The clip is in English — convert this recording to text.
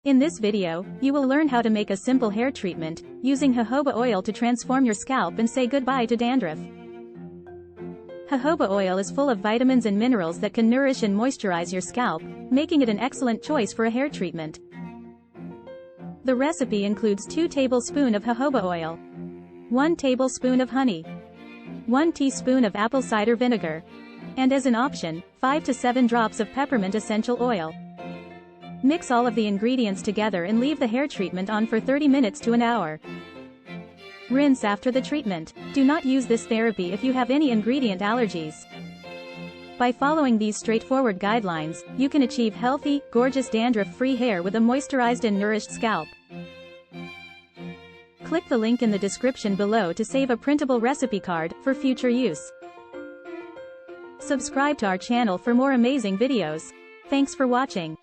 In this video, you will learn how to make a simple hair treatment, using jojoba oil to transform your scalp and say goodbye to dandruff. Jojoba oil is full of vitamins and minerals that can nourish and moisturize your scalp, making it an excellent choice for a hair treatment. The recipe includes 2 tablespoons of jojoba oil, 1 tablespoon of honey, 1 teaspoon of apple cider vinegar, and as an option, 5 to 7 drops of peppermint essential oil. Mix all of the ingredients together and leave the hair treatment on for 30 minutes to an hour. Rinse after the treatment. Do not use this therapy if you have any ingredient allergies. By following these straightforward guidelines, you can achieve healthy, gorgeous dandruff-free hair with a moisturized and nourished scalp. Click the link in the description below to save a printable recipe card for future use. Subscribe to our channel for more amazing videos. Thanks for watching.